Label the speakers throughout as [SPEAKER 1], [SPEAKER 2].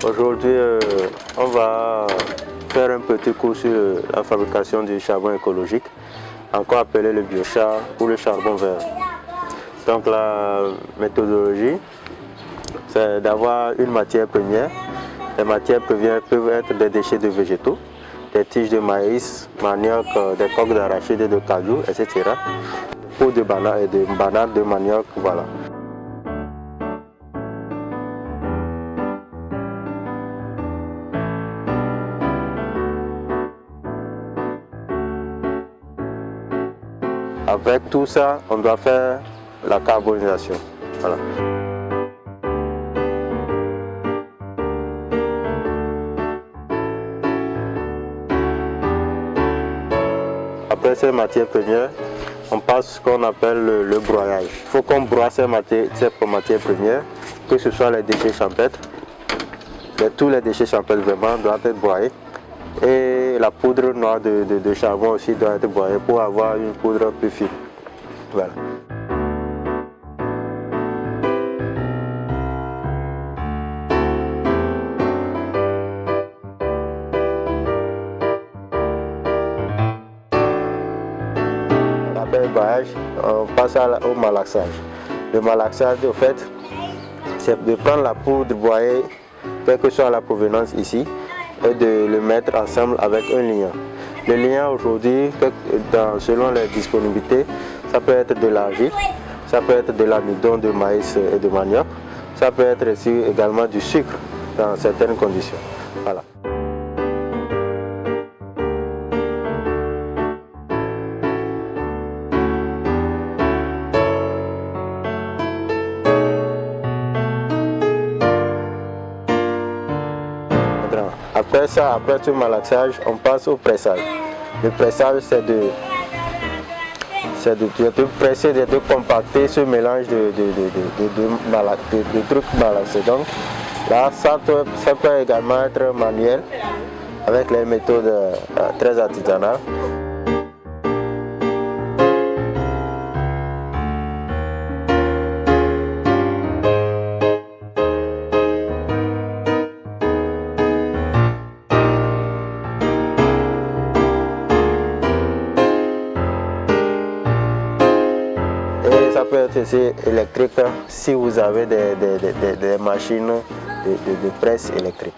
[SPEAKER 1] Aujourd'hui, on va faire un petit cours sur la fabrication du charbon écologique, encore appelé le biochar ou le charbon vert. Donc la méthodologie, c'est d'avoir une matière première. Les matières premières peuvent être des déchets de végétaux, des tiges de maïs, manioc, des coques d'arachide et de caillou, etc. Des peaux de banane et de bananes de manioc, voilà. Avec tout ça, on doit faire la carbonisation. Voilà. Après ces matières premières, on passe ce qu'on appelle le broyage. Il faut qu'on broie ces matières premières, que ce soit les déchets champêtres. Tous les déchets champêtres vraiment doivent être broyés. Et la poudre noire de charbon aussi doit être broyée pour avoir une poudre plus fine. Voilà. Après le broyage, on passe au malaxage. Le malaxage, au fait, c'est de prendre la poudre broyée, quelle que soit la provenance ici, et de le mettre ensemble avec un liant. Le liant aujourd'hui, selon les disponibilités, ça peut être de l'argile, ça peut être de l'amidon de maïs et de manioc, ça peut être aussi également du sucre dans certaines conditions. Voilà. Après ça, après ce malaxage, on passe au pressage. Le pressage, c'est de presser, de compacter ce mélange de trucs malaxés. Donc là, ça peut également être manuel avec les méthodes très artisanales. Et ça peut être aussi électrique si vous avez des machines de presse électrique.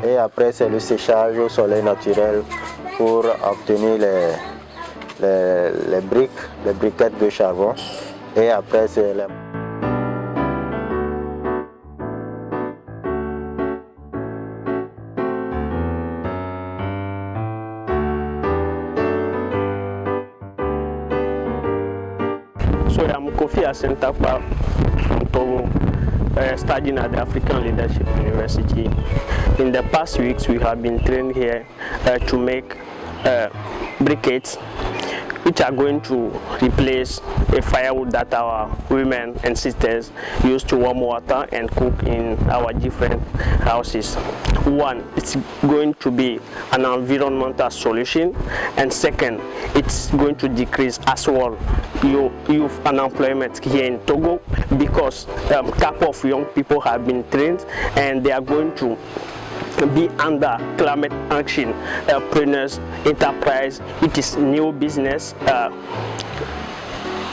[SPEAKER 1] Et après, c'est le séchage au soleil naturel pour obtenir les briquettes de charbon. Et après, c'est la...
[SPEAKER 2] So I'm Kofi Asentapa from Togo, studying at the African Leadership University. In the past weeks, we have been trained here to make briquettes, which are going to replace a firewood that our women and sisters use to warm water and cook in our different houses. One, it's going to be an environmental solution, and second, it's going to decrease as well youth unemployment here in Togo, because a couple of young people have been trained and they are going to be under climate action entrepreneurs enterprise. It is new business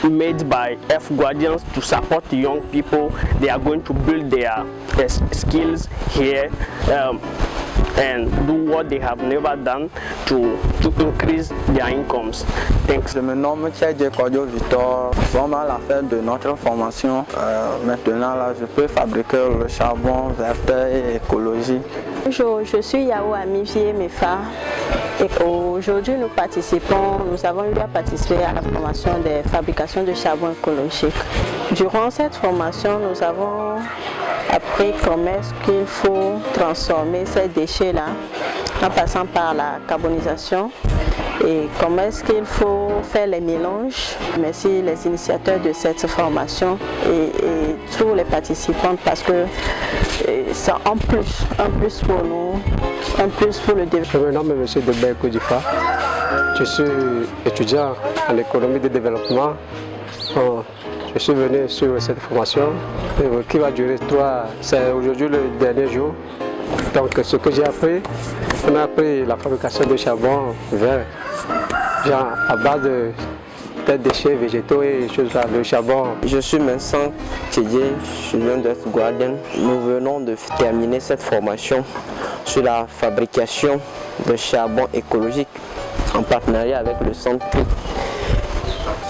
[SPEAKER 2] made by F Guardians to support the young people. They are going to build their skills here and do what they have never done to increase their incomes. Thanks.
[SPEAKER 3] Je me nomme Tchadje Kodio Victor. Vraiment à la fin de notre formation, maintenant là, je peux fabriquer le charbon vert et écologique.
[SPEAKER 4] Je suis Yao Amivie Mefa. Et aujourd'hui, nous avons eu à participer à la formation des fabrications de charbon écologique. Durant cette formation, nous avons appris comment est-ce qu'il faut transformer ces déchets-là en passant par la carbonisation et comment est-ce qu'il faut faire les mélanges. Merci les initiateurs de cette formation et tous les participants parce que c'est un plus pour nous, un plus pour le développement.
[SPEAKER 5] Je me nomme M. Debert Kodifa. Je suis étudiant en économie de développement. Je suis venu sur cette formation qui va durer c'est aujourd'hui le dernier jour. Donc ce que j'ai appris, on a appris la fabrication de charbon vert, genre à base de déchets végétaux et choses là, le charbon.
[SPEAKER 6] Je suis Vincent Tchédié, je viens d'être Guardian. Nous venons de terminer cette formation sur la fabrication de charbon écologique en partenariat avec le Centre.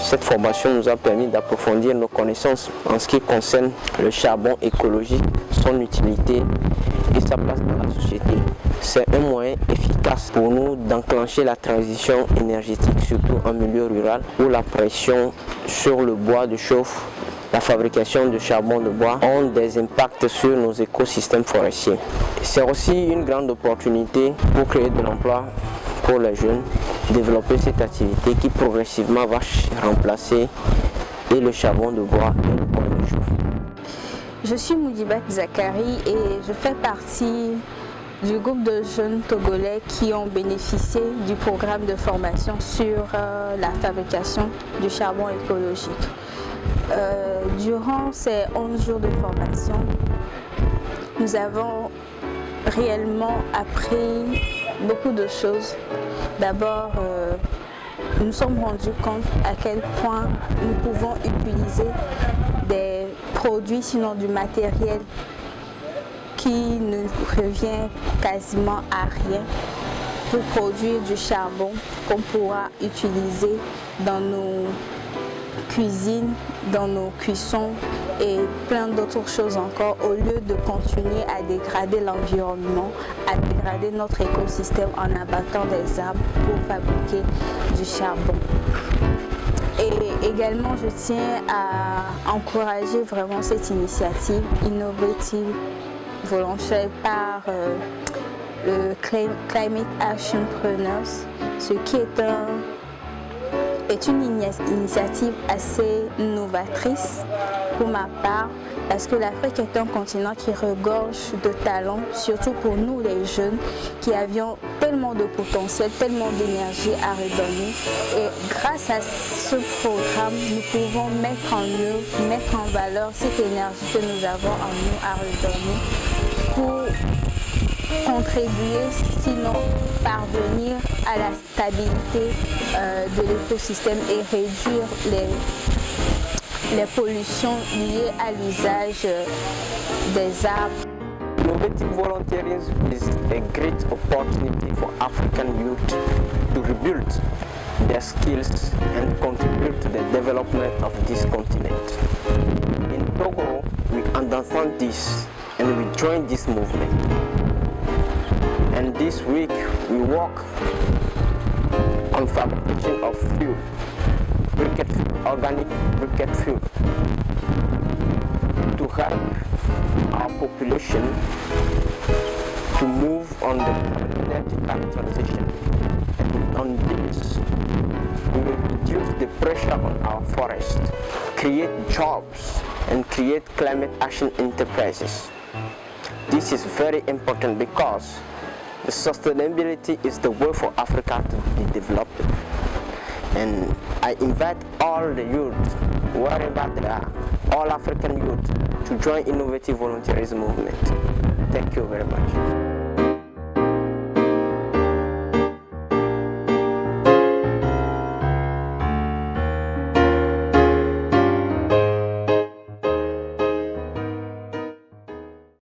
[SPEAKER 6] Cette formation nous a permis d'approfondir nos connaissances en ce qui concerne le charbon écologique, son utilité et sa place dans la société. C'est un moyen efficace pour nous d'enclencher la transition énergétique, surtout en milieu rural, où la pression sur le bois de chauffe, la fabrication de charbon de bois ont des impacts sur nos écosystèmes forestiers. C'est aussi une grande opportunité pour créer de l'emploi pour les jeunes, développer cette activité qui progressivement va remplacer et le charbon de bois et le bois de chauffe.
[SPEAKER 7] Je suis Moudibat Zakari et je fais partie du groupe de jeunes Togolais qui ont bénéficié du programme de formation sur la fabrication du charbon écologique. Durant ces 11 jours de formation, nous avons réellement appris beaucoup de choses. D'abord, nous nous sommes rendus compte à quel point nous pouvons utiliser des produits, sinon du matériel qui ne revient quasiment à rien pour produire du charbon qu'on pourra utiliser dans nos cuisines, dans nos cuissons et plein d'autres choses encore, au lieu de continuer à dégrader l'environnement, à dégrader notre écosystème en abattant des arbres pour fabriquer du charbon. Et également, je tiens à encourager vraiment cette initiative innovative volontaire par le Climate Action Preneurs, ce qui est une initiative assez novatrice pour ma part, parce que l'Afrique est un continent qui regorge de talents, surtout pour nous les jeunes qui avions tellement de potentiel, tellement d'énergie à redonner. Et grâce à ce programme, nous pouvons mettre en œuvre, mettre en valeur cette énergie que nous avons en nous à redonner pour contribuer, sinon parvenir à la stabilité de l'écosystème et réduire les pollutions liées à l'usage des arbres.
[SPEAKER 6] Innovative volunteerism is a great opportunity for African youth to rebuild their skills and contribute to the development of this continent. In Togo, we understand this and we join this movement. And this week we work on fabrication of fuel, organic briquette fuel, to help our population to move on the energy transition. And on this, we will reduce the pressure on our forest, create jobs, and create climate action enterprises. This is very important because the sustainability is the way for Africa to be developed. And I invite all the youth, wherever they are, all African youth, to join innovative volunteerism movement. Thank you very much.